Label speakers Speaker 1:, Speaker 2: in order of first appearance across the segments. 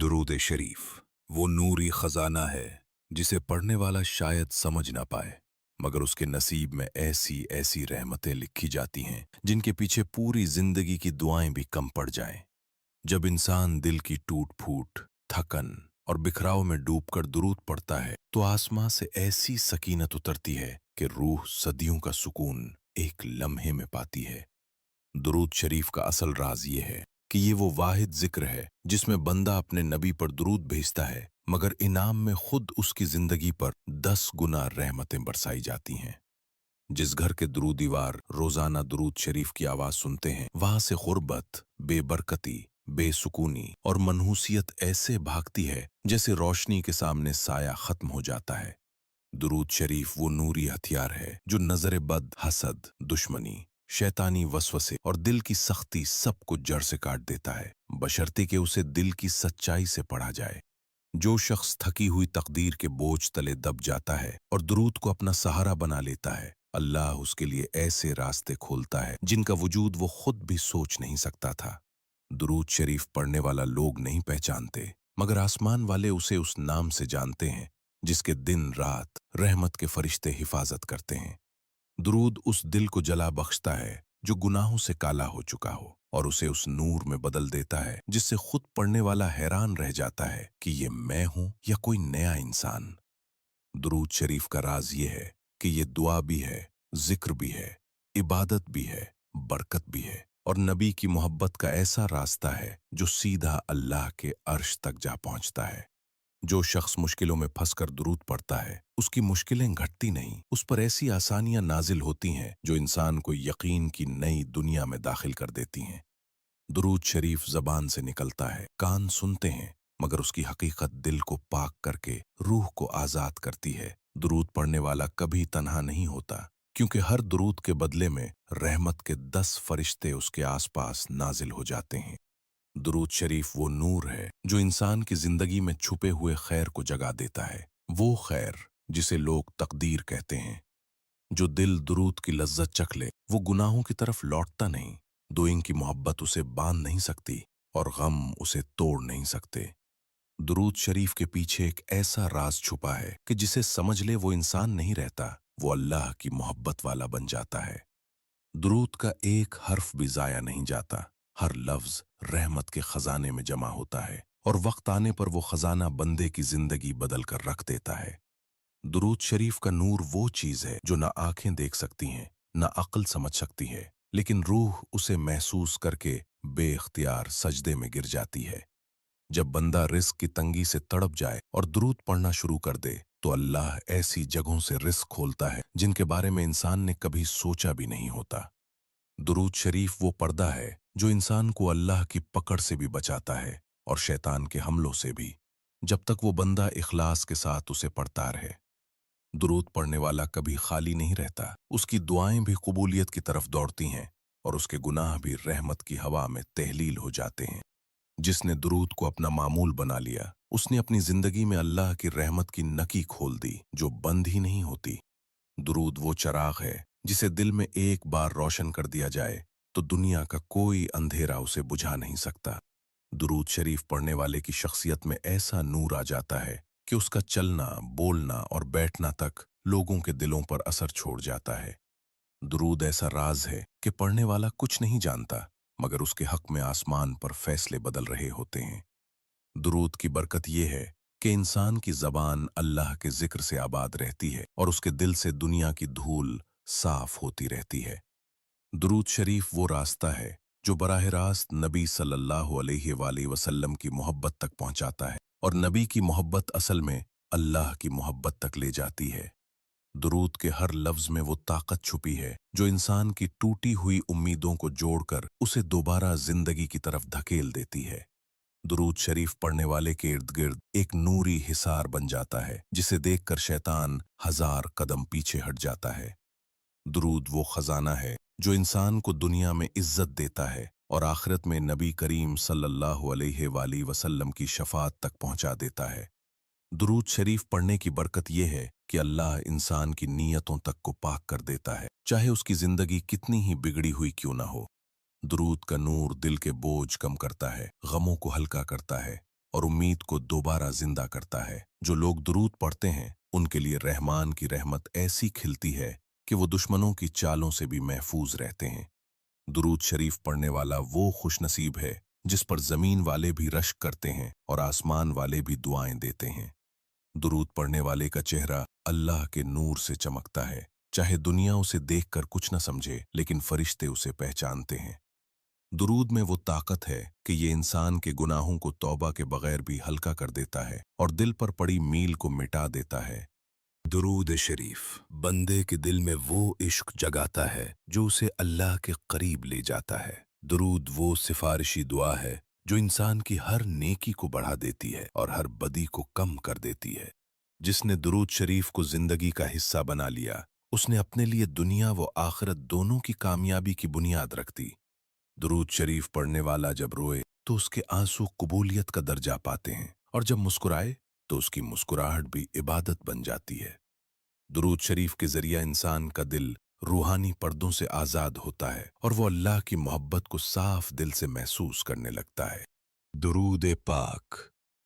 Speaker 1: दुरूद शरीफ वो नूरी खजाना है जिसे पढ़ने वाला शायद समझ ना पाए, मगर उसके नसीब में ऐसी ऐसी रहमतें लिखी जाती हैं जिनके पीछे पूरी जिंदगी की दुआएं भी कम पड़ जाएं। जब इंसान दिल की टूट फूट, थकन और बिखराव में डूबकर दुरूद पढ़ता है तो आसमां से ऐसी सकीनत उतरती है कि रूह सदियों का सुकून एक लम्हे में पाती है। दुरूद शरीफ का असल राज ये है कि ये वो वाहिद जिक्र है जिसमें बंदा अपने नबी पर दुरूद भेजता है, मगर इनाम में खुद उसकी जिंदगी पर 10 गुना रहमतें बरसाई जाती हैं। जिस घर के दुरूदीवार रोजाना दुरूद शरीफ की आवाज सुनते हैं, वहां से गुर्बत, बेबरकती, बेसुकूनी और मनहूसियत ऐसे भागती है जैसे रोशनी के सामने साया खत्म हो जाता है। दुरूद शरीफ वो नूरी हथियार है जो नजर बद, हसद, दुश्मनी, शैतानी वसवसे और दिल की सख्ती सब कुछ जड़ से काट देता है, बशर्ते कि उसे दिल की सच्चाई से पढ़ा जाए। जो शख्स थकी हुई तकदीर के बोझ तले दब जाता है और दुरूद को अपना सहारा बना लेता है, अल्लाह उसके लिए ऐसे रास्ते खोलता है जिनका वजूद वो खुद भी सोच नहीं सकता था। दुरूद शरीफ पढ़ने वाला लोग नहीं पहचानते, मगर आसमान वाले उसे उस नाम से जानते हैं जिसके दिन रात रहमत के फरिश्ते हिफाजत करते हैं। दुरूद उस दिल को जला बख्शता है जो गुनाहों से काला हो चुका हो और उसे उस नूर में बदल देता है जिससे खुद पढ़ने वाला हैरान रह जाता है कि ये मैं हूं या कोई नया इंसान। दुरूद शरीफ का राज ये है कि ये दुआ भी है, जिक्र भी है, इबादत भी है, बरकत भी है और नबी की मोहब्बत का ऐसा रास्ता है जो सीधा अल्लाह के अर्श तक जा पहुंचता है। जो शख्स मुश्किलों में फंसकर दुरूद पढ़ता है, उसकी मुश्किलें घटती नहीं, उस पर ऐसी आसानियां नाजिल होती हैं जो इंसान को यकीन की नई दुनिया में दाखिल कर देती हैं। दुरूद शरीफ जबान से निकलता है, कान सुनते हैं, मगर उसकी हकीकत दिल को पाक करके रूह को आजाद करती है। दुरूद पढ़ने वाला कभी तन्हा नहीं होता, क्योंकि हर दुरूद के बदले में रहमत के 10 फरिश्ते उसके आसपास नाजिल हो जाते हैं। दुरूद शरीफ वो नूर है जो इंसान की जिंदगी में छुपे हुए खैर को जगा देता है, वो खैर जिसे लोग तकदीर कहते हैं। जो दिल दुरूद की लज्जत चख ले वो गुनाहों की तरफ लौटता नहीं। दोइन की मोहब्बत उसे बांध नहीं सकती और गम उसे तोड़ नहीं सकते। दुरूद शरीफ के पीछे एक ऐसा राज छुपा है कि जिसे समझ ले वो इंसान नहीं रहता, वो अल्लाह की मोहब्बत वाला बन जाता है। दुरूद का एक हर्फ भी जाया नहीं जाता, हर लफ्ज रहमत के खजाने में जमा होता है और वक्त आने पर वो खजाना बंदे की जिंदगी बदल कर रख देता है। दुरूद शरीफ का नूर वो चीज है जो ना आंखें देख सकती हैं, ना अक्ल समझ सकती है, लेकिन रूह उसे महसूस करके बेख्तियार सजदे में गिर जाती है। जब बंदा रिस्क की तंगी से तड़प जाए और दुरूद पढ़ना शुरू कर दे तो अल्लाह ऐसी जगहों से रिस्क खोलता है जिनके बारे में इंसान ने कभी सोचा भी नहीं होता। दुरूद शरीफ वो पर्दा है जो इंसान को अल्लाह की पकड़ से भी बचाता है और शैतान के हमलों से भी, जब तक वो बंदा इखलास के साथ उसे पढ़ता रहे। दुरूद पढ़ने वाला कभी खाली नहीं रहता, उसकी दुआएं भी कबूलियत की तरफ दौड़ती हैं और उसके गुनाह भी रहमत की हवा में तहलील हो जाते हैं। जिसने दुरूद को अपना मामूल बना लिया, उसने अपनी जिंदगी में अल्लाह की रहमत की नकी खोल दी जो बंद ही नहीं होती। दुरूद वो चराग है जिसे दिल में एक बार रोशन कर दिया जाए तो दुनिया का कोई अंधेरा उसे बुझा नहीं सकता। दुरूद शरीफ पढ़ने वाले की शख्सियत में ऐसा नूर आ जाता है कि उसका चलना, बोलना और बैठना तक लोगों के दिलों पर असर छोड़ जाता है। दुरूद ऐसा राज है कि पढ़ने वाला कुछ नहीं जानता, मगर उसके हक में आसमान पर फैसले बदल रहे होते हैं। दुरूद की बरकत यह है कि इंसान की जबान अल्लाह के जिक्र से आबाद रहती है और उसके दिल से दुनिया की धूल साफ होती रहती है। दुरूद शरीफ वो रास्ता है जो बराह रास्त नबी सल्लल्लाहु अलैहि वसल्लम की मोहब्बत तक पहुंचाता है और नबी की मोहब्बत असल में अल्लाह की मोहब्बत तक ले जाती है। दुरूद के हर लफ्ज में वो ताकत छुपी है जो इंसान की टूटी हुई उम्मीदों को जोड़कर उसे दोबारा जिंदगी की तरफ धकेल देती है। दुरूद शरीफ पढ़ने वाले के इर्द गिर्द एक नूरी हिसार बन जाता है जिसे देखकर शैतान 1000 कदम पीछे हट जाता है। दुरूद वो खजाना है जो इंसान को दुनिया में इज्जत देता है और आखिरत में नबी करीम सल्लल्लाहु अलैहि वसल्लम की शफाअत तक पहुंचा देता है। दुरूद शरीफ पढ़ने की बरकत यह है कि अल्लाह इंसान की नीयतों तक को पाक कर देता है, चाहे उसकी जिंदगी कितनी ही बिगड़ी हुई क्यों ना हो। दुरूद का नूर दिल के बोझ कम करता है, गमों को हल्का करता है और उम्मीद को दोबारा जिंदा करता है। जो लोग दुरूद पढ़ते हैं उनके लिए रहमान की रहमत ऐसी खिलती है कि वो दुश्मनों की चालों से भी महफूज रहते हैं। दुरूद शरीफ पढ़ने वाला वो खुशनसीब है जिस पर जमीन वाले भी रश्क करते हैं और आसमान वाले भी दुआएं देते हैं। दुरूद पढ़ने वाले का चेहरा अल्लाह के नूर से चमकता है। चाहे दुनिया उसे देखकर कुछ न समझे, लेकिन फरिश्ते उसे पहचानते हैं। दुरूद में वो ताकत है कि ये इंसान के गुनाहों को तौबा के बगैर भी हल्का कर देता है और दिल पर पड़ी मील को मिटा देता है। दुरूद शरीफ बंदे के दिल में वो इश्क जगाता है जो उसे अल्लाह के करीब ले जाता है। दुरूद वो सिफारिशी दुआ है जो इंसान की हर नेकी को बढ़ा देती है और हर बदी को कम कर देती है। जिसने दुरूद शरीफ को जिंदगी का हिस्सा बना लिया, उसने अपने लिए दुनिया व आखिरत दोनों की कामयाबी की बुनियाद रख दी। दुरूद शरीफ पढ़ने वाला जब रोए तो उसके आंसू कबूलियत का दर्जा पाते हैं, और जब मुस्कुराए तो उसकी मुस्कुराहट भी इबादत बन जाती है। दुरूद शरीफ के जरिया इंसान का दिल रूहानी पर्दों से आजाद होता है और वो अल्लाह की मोहब्बत को साफ दिल से महसूस करने लगता है। दुरूद पाक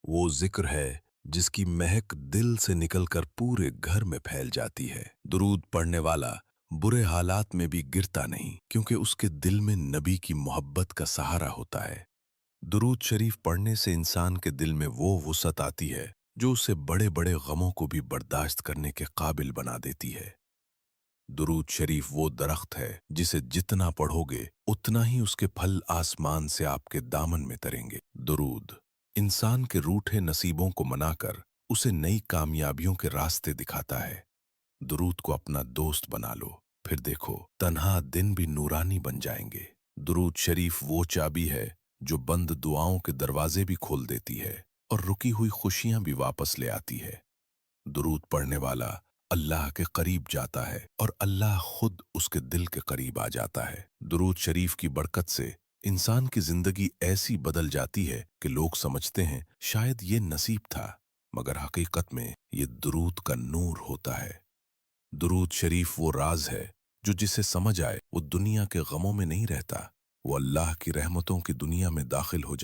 Speaker 1: वो जिक्र है जिसकी महक दिल से निकलकर पूरे घर में फैल जाती है। दुरूद पढ़ने वाला बुरे हालात में भी गिरता नहीं, क्योंकि उसके दिल में नबी की मोहब्बत का सहारा होता है। दुरूद शरीफ पढ़ने से इंसान के दिल में वो वुसअत आती है जो उसे बड़े बड़े गमों को भी बर्दाश्त करने के काबिल बना देती है। दुरूद शरीफ वो दरख्त है जिसे जितना पढ़ोगे उतना ही उसके फल आसमान से आपके दामन में तरेंगे। दुरूद इंसान के रूठे नसीबों को मनाकर उसे नई कामयाबियों के रास्ते दिखाता है। दुरूद को अपना दोस्त बना लो, फिर देखो तन्हा दिन भी नूरानी बन जाएंगे। दुरूद शरीफ वो चाबी है जो बंद दुआओं के दरवाजे भी खोल देती है और रुकी हुई खुशियां भी वापस ले आती है। दुरूद पढ़ने वाला अल्लाह के करीब जाता है और अल्लाह खुद उसके दिल के करीब आ जाता है। दुरूद शरीफ की बरकत से इंसान की जिंदगी ऐसी बदल जाती है कि लोग समझते हैं शायद ये नसीब था, मगर हकीकत में ये दुरूद का नूर होता है। दुरूद शरीफ वो राज है जो जिसे समझ आए वो दुनिया के गमों में नहीं रहता, वो अल्लाह की रहमतों की दुनिया में दाखिल हो जाता।